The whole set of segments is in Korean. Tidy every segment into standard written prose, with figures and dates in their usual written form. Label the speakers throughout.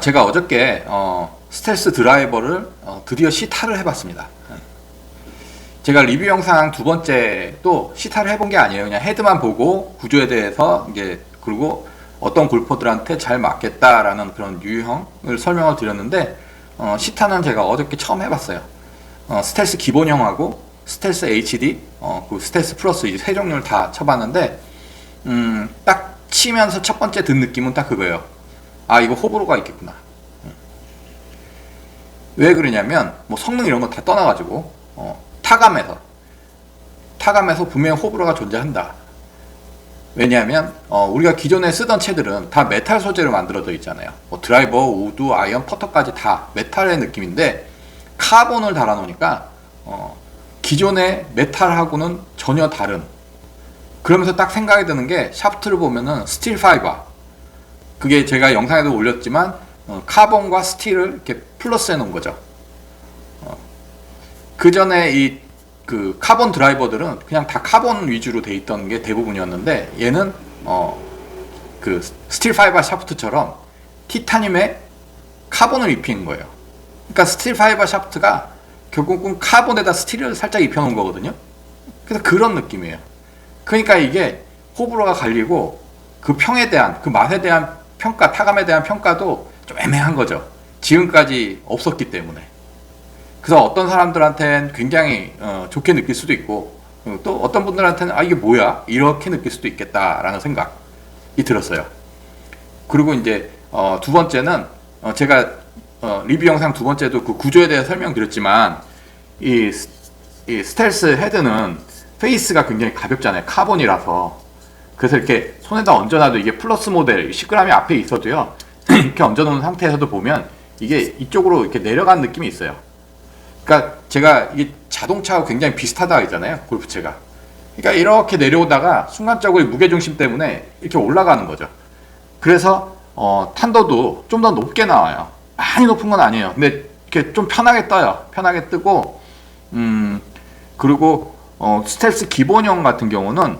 Speaker 1: 제가 어저께 스텔스 드라이버를 드디어 시타를 해봤습니다. 제가 리뷰 영상 두 번째도 시타를 해본 게 아니에요. 그냥 헤드만 보고 구조에 대해서 이게 그리고 어떤 골퍼들한테 잘 맞겠다라는 그런 유형을 설명을 드렸는데 시타는 제가 어저께 처음 해봤어요. 스텔스 기본형하고 스텔스 HD, 그 스텔스 플러스 이 세 종류를 다 쳐봤는데 딱 치면서 첫 번째 든 느낌은 딱 그거예요. 아, 이거 호불호가 있겠구나. 왜 그러냐면 뭐 성능 이런 거 다 떠나가지고 타감에서 분명히 호불호가 존재한다. 왜냐하면 우리가 기존에 쓰던 채들은 다 메탈 소재로 만들어져 있잖아요. 뭐 드라이버, 우드, 아이언, 퍼터까지 다 메탈의 느낌인데 카본을 달아놓으니까 기존의 메탈하고는 전혀 다른. 그러면서 딱 생각이 드는 게 샤프트를 보면은 스틸 파이버, 그게 제가 영상에도 올렸지만 카본과 스틸을 이렇게 플러스 해놓은 거죠. 그 전에 그 카본 드라이버들은 그냥 다 카본 위주로 돼 있던 게 대부분이었는데 얘는 그 스틸 파이버 샤프트처럼 티타늄에 카본을 입힌 거예요. 그러니까 스틸 파이버 샤프트가 결국은 카본에다 스틸을 살짝 입혀놓은 거거든요. 그래서 그런 느낌이에요. 그러니까 이게 호불호가 갈리고 그 평에 대한, 그 맛에 대한 평가, 타감에 대한 평가도 좀 애매한 거죠. 지금까지 없었기 때문에. 그래서 어떤 사람들한테는 굉장히 좋게 느낄 수도 있고 또 어떤 분들한테는 아, 이게 뭐야? 이렇게 느낄 수도 있겠다라는 생각이 들었어요. 그리고 이제 두 번째는 제가 리뷰 영상 두 번째도 그 구조에 대해 설명드렸지만 이 스텔스 헤드는 페이스가 굉장히 가볍잖아요. 카본이라서. 그래서 이렇게 손에다 얹어놔도 이게 플러스 모델 10g이 앞에 있어도요. 이렇게 얹어놓은 상태에서도 보면 이게 이쪽으로 이렇게 내려간 느낌이 있어요. 그러니까 제가 이게 자동차하고 굉장히 비슷하다 했잖아요. 골프채가. 그러니까 이렇게 내려오다가 순간적으로 무게중심 때문에 이렇게 올라가는 거죠. 그래서 탄도도 좀 더 높게 나와요. 많이 높은 건 아니에요. 근데 이렇게 좀 편하게 떠요. 편하게 뜨고 그리고 스텔스 기본형 같은 경우는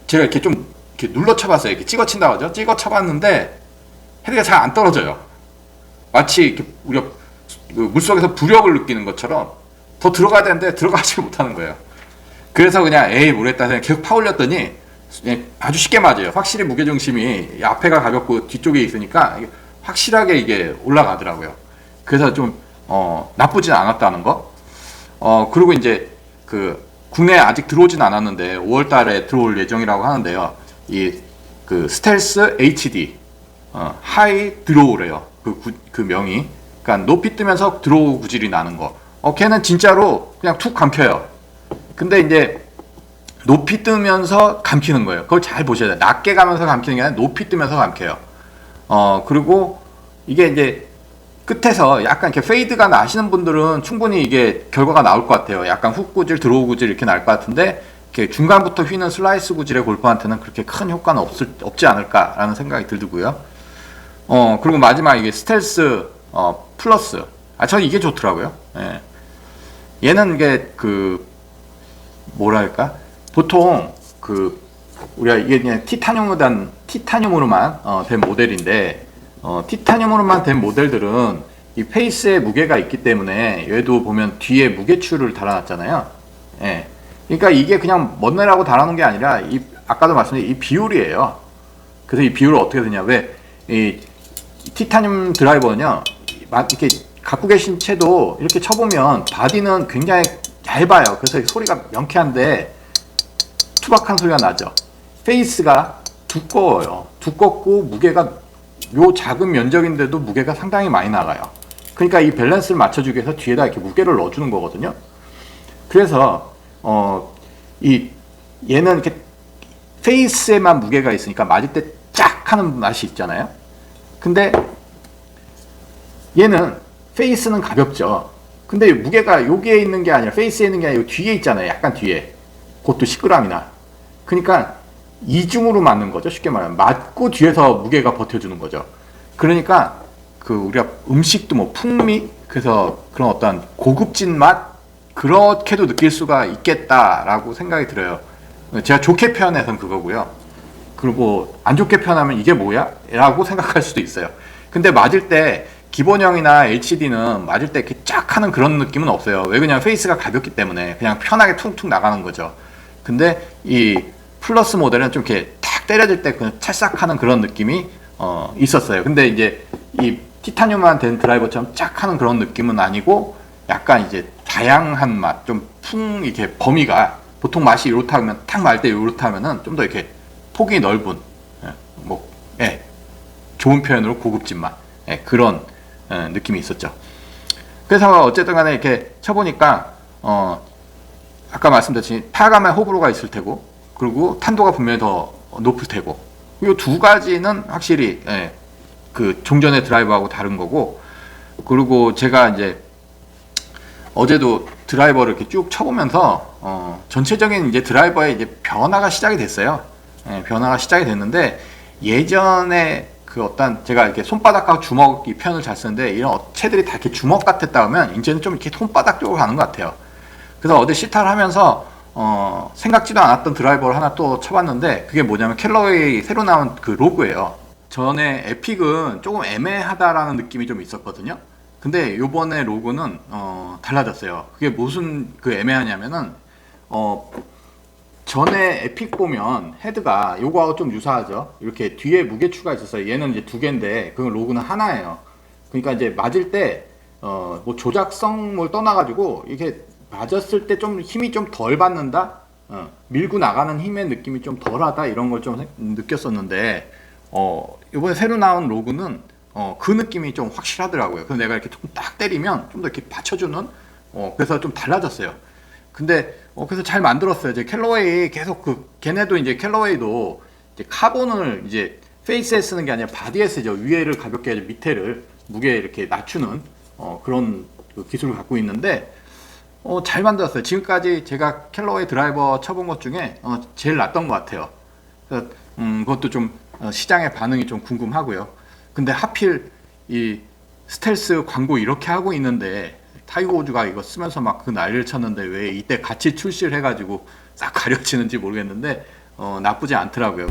Speaker 1: 제가 이렇게 좀 이렇게 눌러 쳐봤어요. 이렇게 찍어 친다고 하죠. 찍어 쳐봤는데 헤드가 잘 안 떨어져요. 마치 이렇게 우리가 물속에서 부력을 느끼는 것처럼 더 들어가야 되는데 들어가지 못하는 거예요. 그래서 그냥 모르겠다 그냥 계속 파올렸더니 아주 쉽게 맞아요. 확실히 무게중심이 앞에가 가볍고 뒤쪽에 있으니까 확실하게 이게 올라가더라고요. 그래서 좀 나쁘진 않았다는 거. 그리고 이제 그 국내에 아직 들어오진 않았는데 5월 달에 들어올 예정이라고 하는데요. 그 스텔스 HD 하이 드로우래요. 그 명이. 그러니까 높이 뜨면서 드로우 구질이 나는 거. 걔는 진짜로 그냥 툭 감켜요. 근데 이제 높이 뜨면서 감키는 거예요. 그걸 잘 보셔야 돼요. 낮게 가면서 감키는 게 아니라 높이 뜨면서 감켜요. 그리고 이게 이제 끝에서 약간 이렇게 페이드가 나시는 분들은 충분히 이게 결과가 나올 것 같아요. 약간 훅 구질, 드로우 구질 이렇게 날 것 같은데 이렇게 중간부터 휘는 슬라이스 구질의 골퍼한테는 그렇게 큰 효과는 없지 않을까라는 생각이 들고요. 그리고 마지막 이게 스텔스 플러스. 저는 이게 좋더라고요. 예. 얘는 이게 뭐랄까? 보통 우리가 이게 그냥 티타늄으로만 된 모델인데, 티타늄으로만 된 모델들은 이 페이스에 무게가 있기 때문에 얘도 보면 뒤에 무게추를 달아놨잖아요. 예. 그러니까 이게 그냥 멋내라고 달아놓은 게 아니라 아까도 말씀드린 이 비율이에요. 그래서 이 비율을 어떻게 되냐? 이 티타늄 드라이버는요, 이렇게 갖고 계신 채도 이렇게 쳐보면 바디는 굉장히 얇아요. 그래서 소리가 명쾌한데 투박한 소리가 나죠. 페이스가 두꺼워요. 두껍고 무게가 요 작은 면적인데도 무게가 상당히 많이 나가요. 그러니까 이 밸런스를 맞춰주기 위해서 뒤에다 이렇게 무게를 넣어주는 거거든요. 그래서 얘는 이렇게 페이스에만 무게가 있으니까 맞을 때 쫙 하는 맛이 있잖아요. 근데 얘는 페이스는 가볍죠. 근데 무게가 여기에 있는 게 아니라 페이스에 있는 게 아니라 뒤에 있잖아요. 약간 뒤에. 그것도 10g이나. 그러니까 이중으로 맞는 거죠. 쉽게 말하면. 맞고 뒤에서 무게가 버텨주는 거죠. 그러니까 우리가 음식도 뭐 풍미, 그래서 그런 어떤 고급진 맛, 그렇게도 느낄 수가 있겠다라고 생각이 들어요. 제가 좋게 표현해서는 그거고요. 그리고 안 좋게 표현하면 이게 뭐야? 라고 생각할 수도 있어요. 근데 맞을 때 기본형이나 LCD는 맞을 때 이렇게 쫙 하는 그런 느낌은 없어요. 왜 그냥 페이스가 가볍기 때문에 그냥 편하게 퉁퉁 나가는 거죠. 근데 이 플러스 모델은 좀 이렇게 탁 때려질 때 그냥 찰싹하는 그런 느낌이 있었어요. 근데 이제 이 티타늄만 된 드라이버처럼 쫙 하는 그런 느낌은 아니고 약간 이제 다양한 맛, 좀 풍 이렇게 범위가 보통 맛이 이렇다 하면 탁 말 때 이렇다 하면은 좀 더 이렇게 폭이 넓은 좋은 표현으로 고급진 맛 그런 느낌이 있었죠. 그래서 어쨌든 간에 이렇게 쳐보니까 아까 말씀드렸듯이 타감에 호불호가 있을 테고 그리고 탄도가 분명히 더 높을 테고 이 두 가지는 확실히 그 종전의 드라이버하고 다른 거고 그리고 제가 이제 어제도 드라이버를 이렇게 쭉 쳐보면서 전체적인 이제 드라이버의 이제 변화가 시작이 됐어요. 변화가 시작이 됐는데 예전에 그 어떤 제가 이렇게 손바닥하고 주먹 이 표현을 잘 쓰는데 이런 채들이 다 이렇게 주먹 같았다 하면 이제는 좀 이렇게 손바닥 쪽으로 가는 것 같아요. 그래서 어제 시타를 하면서 생각지도 않았던 드라이버를 하나 또 쳐봤는데 그게 뭐냐면 캘러웨이 새로 나온 그 로그예요. 전에 에픽은 조금 애매하다라는 느낌이 좀 있었거든요. 근데 요번에 로그는 달라졌어요. 그게 무슨 그 애매하냐면은 전에 에픽 보면 헤드가 요거하고 좀 유사하죠. 이렇게 뒤에 무게추가 있었어요. 얘는 이제 두 개인데 그 로그는 하나예요. 그러니까 이제 맞을 때 뭐 조작성을 떠나가지고 이렇게 맞았을 때 좀 힘이 좀 덜 받는다, 밀고 나가는 힘의 느낌이 좀 덜하다 이런 걸 좀 느꼈었는데 이번에 새로 나온 로그는 그 느낌이 좀 확실하더라고요. 그래서 내가 이렇게 조금 딱 때리면 좀 더 이렇게 받쳐주는 그래서 좀 달라졌어요. 근데 그래서 잘 만들었어요. 이제 캘러웨이 계속 걔네도 이제 캘러웨이도 이제 카본을 이제 페이스에 쓰는 게 아니라 바디에 쓰죠. 위에를 가볍게 해서 밑에를 무게 이렇게 낮추는 그런 그 기술을 갖고 있는데 잘 만들었어요. 지금까지 제가 캘러웨이 드라이버 쳐본 것 중에 제일 낫던 것 같아요. 그래서 그것도 좀 시장의 반응이 좀 궁금하고요. 근데 하필 이 스텔스 광고 이렇게 하고 있는데 타이거 우즈가 이거 쓰면서 막 그 난리를 쳤는데 왜 이때 같이 출시를 해가지고 싹 가려지는지 모르겠는데 나쁘지 않더라고요.